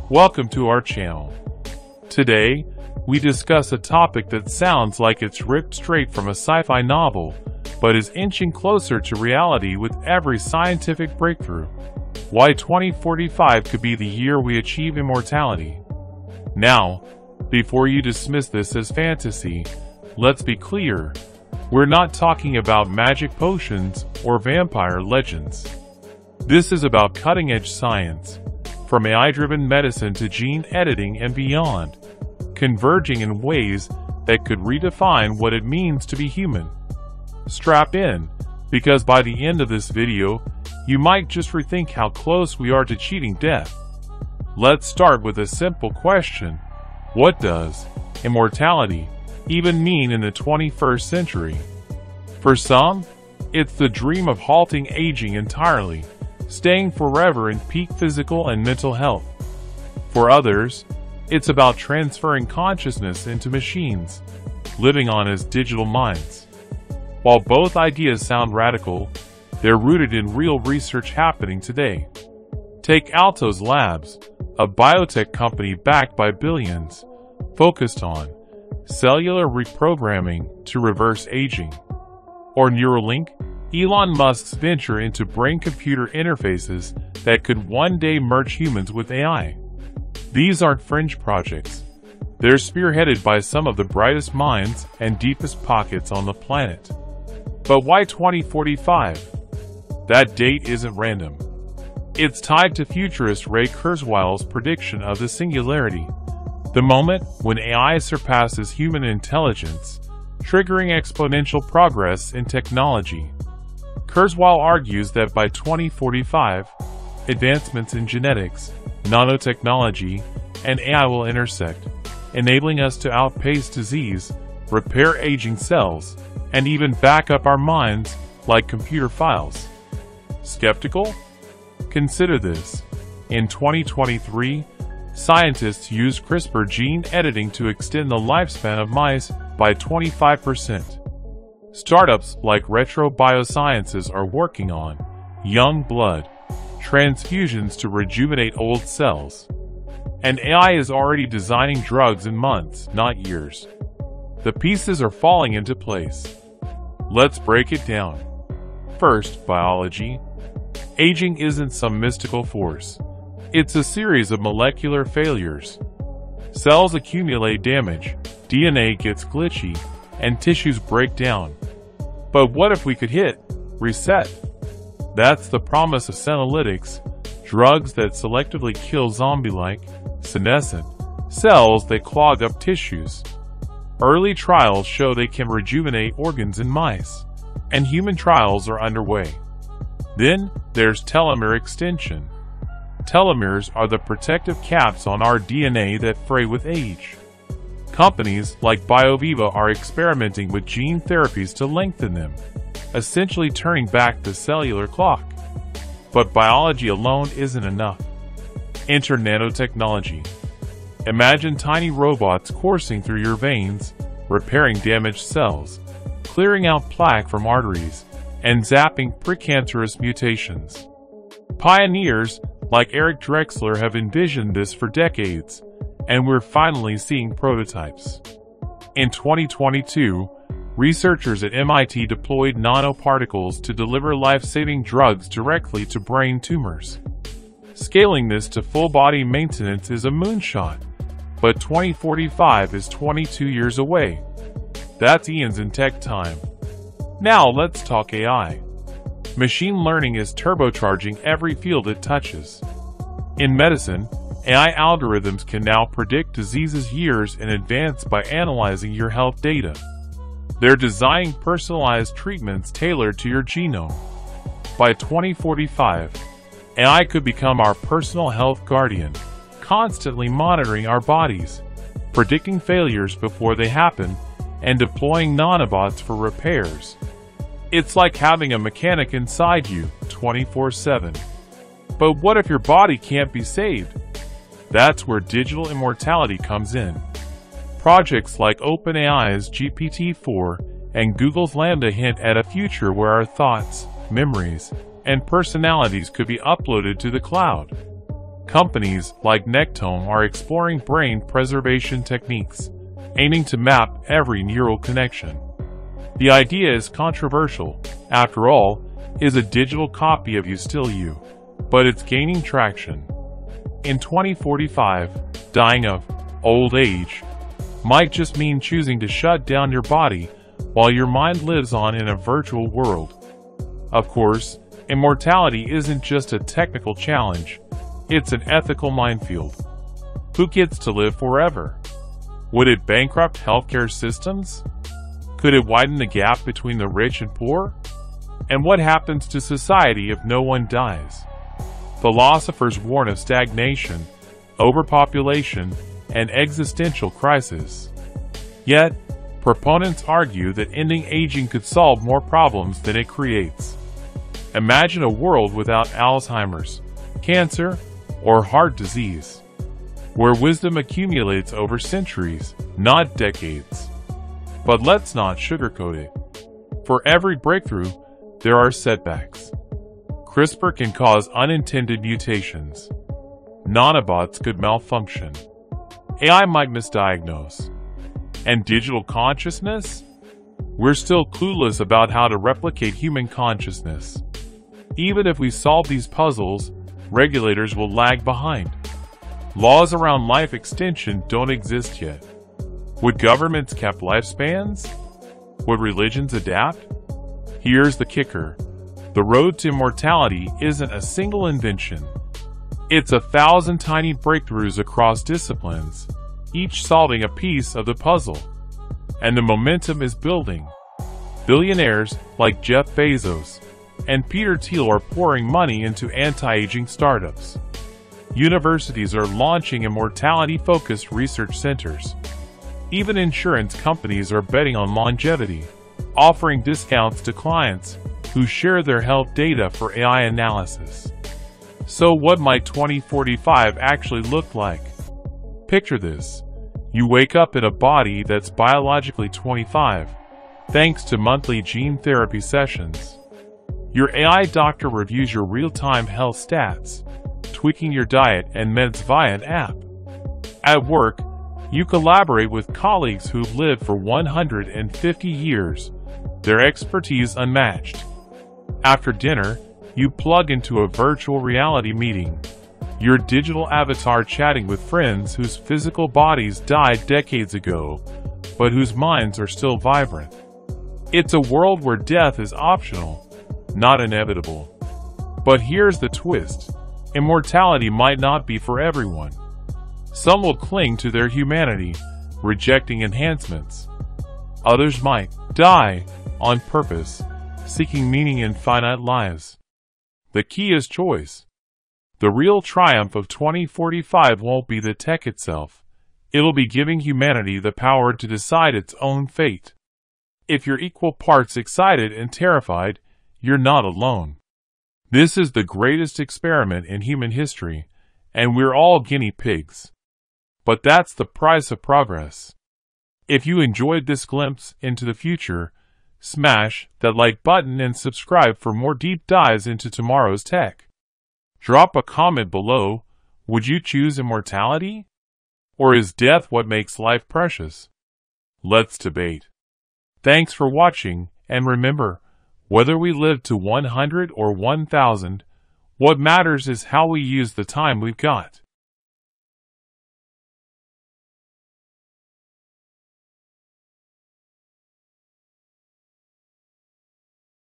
Welcome to our channel. Today, we discuss a topic that sounds like it's ripped straight from a sci-fi novel, but is inching closer to reality with every scientific breakthrough. Why 2045 could be the year we achieve immortality. Now, before you dismiss this as fantasy, let's be clear. We're not talking about magic potions or vampire legends. This is about cutting-edge science, from AI-driven medicine to gene editing and beyond, converging in ways that could redefine what it means to be human. Strap in, because by the end of this video, you might just rethink how close we are to cheating death. Let's start with a simple question. What does immortality even mean in the 21st century? For some, it's the dream of halting aging entirely, staying forever in peak physical and mental health. For others, it's about transferring consciousness into machines, living on as digital minds. While both ideas sound radical, they're rooted in real research happening today. Take Altos Labs, a biotech company backed by billions, focused on cellular reprogramming to reverse aging. Or Neuralink, Elon Musk's venture into brain computer interfaces that could one day merge humans with AI. These aren't fringe projects. They're spearheaded by some of the brightest minds and deepest pockets on the planet. But why 2045? That date isn't random. It's tied to futurist Ray Kurzweil's prediction of the singularity, the moment when AI surpasses human intelligence, triggering exponential progress in technology. Kurzweil argues that by 2045, advancements in genetics, nanotechnology, and AI will intersect, enabling us to outpace disease, repair aging cells, and even back up our minds like computer files. Skeptical? Consider this. In 2023, scientists used CRISPR gene editing to extend the lifespan of mice by 25%. Startups like Retro Biosciences are working on young blood transfusions to rejuvenate old cells. And AI is already designing drugs in months, not years. The pieces are falling into place. Let's break it down. First, biology. Aging isn't some mystical force. It's a series of molecular failures. Cells accumulate damage, DNA gets glitchy, and tissues break down. But what if we could hit reset? That's the promise of senolytics, drugs that selectively kill zombie-like, senescent cells that clog up tissues. Early trials show they can rejuvenate organs in mice, and human trials are underway. Then there's telomere extension. Telomeres are the protective caps on our DNA that fray with age. Companies like BioViva are experimenting with gene therapies to lengthen them, essentially turning back the cellular clock. But biology alone isn't enough. Enter nanotechnology. Imagine tiny robots coursing through your veins, repairing damaged cells, clearing out plaque from arteries, and zapping precancerous mutations. Pioneers like Eric Drexler have envisioned this for decades, and we're finally seeing prototypes. In 2022, researchers at MIT deployed nanoparticles to deliver life-saving drugs directly to brain tumors. Scaling this to full-body maintenance is a moonshot, but 2045 is 22 years away. That's Ian's in tech time. Now let's talk AI. Machine learning is turbocharging every field it touches. In medicine, AI algorithms can now predict diseases years in advance by analyzing your health data. They're designing personalized treatments tailored to your genome. By 2045, AI could become our personal health guardian, constantly monitoring our bodies, predicting failures before they happen, and deploying nanobots for repairs. It's like having a mechanic inside you 24/7. But what if your body can't be saved? That's where digital immortality comes in. Projects like OpenAI's GPT-4 and Google's Lambda hint at a future where our thoughts, memories, and personalities could be uploaded to the cloud. Companies like Nectome are exploring brain preservation techniques, aiming to map every neural connection. The idea is controversial. After all, is a digital copy of you still you? But it's gaining traction. In 2045, dying of old age might just mean choosing to shut down your body while your mind lives on in a virtual world. Of course, immortality isn't just a technical challenge, it's an ethical minefield. Who gets to live forever? Would it bankrupt healthcare systems? Could it widen the gap between the rich and poor? And what happens to society if no one dies? Philosophers warn of stagnation, overpopulation, and existential crisis. Yet, proponents argue that ending aging could solve more problems than it creates. Imagine a world without Alzheimer's, cancer, or heart disease, where wisdom accumulates over centuries, not decades. But let's not sugarcoat it. For every breakthrough, there are setbacks. CRISPR can cause unintended mutations. Nanobots could malfunction. AI might misdiagnose. And digital consciousness? We're still clueless about how to replicate human consciousness. Even if we solve these puzzles, regulators will lag behind. Laws around life extension don't exist yet. Would governments cap lifespans? Would religions adapt? Here's the kicker. The road to immortality isn't a single invention. It's 1,000 tiny breakthroughs across disciplines, each solving a piece of the puzzle. And the momentum is building. Billionaires like Jeff Bezos and Peter Thiel are pouring money into anti-aging startups. Universities are launching immortality-focused research centers. Even insurance companies are betting on longevity, offering discounts to clients who share their health data for AI analysis. So what might 2045 actually look like? Picture this. You wake up in a body that's biologically 25, thanks to monthly gene therapy sessions. Your AI doctor reviews your real-time health stats, tweaking your diet and meds via an app. At work, you collaborate with colleagues who've lived for 150 years, their expertise unmatched. After dinner, you plug into a virtual reality meeting, your digital avatar chatting with friends whose physical bodies died decades ago, but whose minds are still vibrant. It's a world where death is optional, not inevitable. But here's the twist. Immortality might not be for everyone. Some will cling to their humanity, rejecting enhancements. Others might die on purpose, seeking meaning in finite lives. The key is choice. The real triumph of 2045 won't be the tech itself. It'll be giving humanity the power to decide its own fate. If you're equal parts excited and terrified, you're not alone. This is the greatest experiment in human history, and we're all guinea pigs. But that's the price of progress. If you enjoyed this glimpse into the future, smash that like button and subscribe for more deep dives into tomorrow's tech. Drop a comment below. Would you choose immortality? Or is death what makes life precious? Let's debate. Thanks for watching, and remember, whether we live to 100 or 1,000, what matters is how we use the time we've got.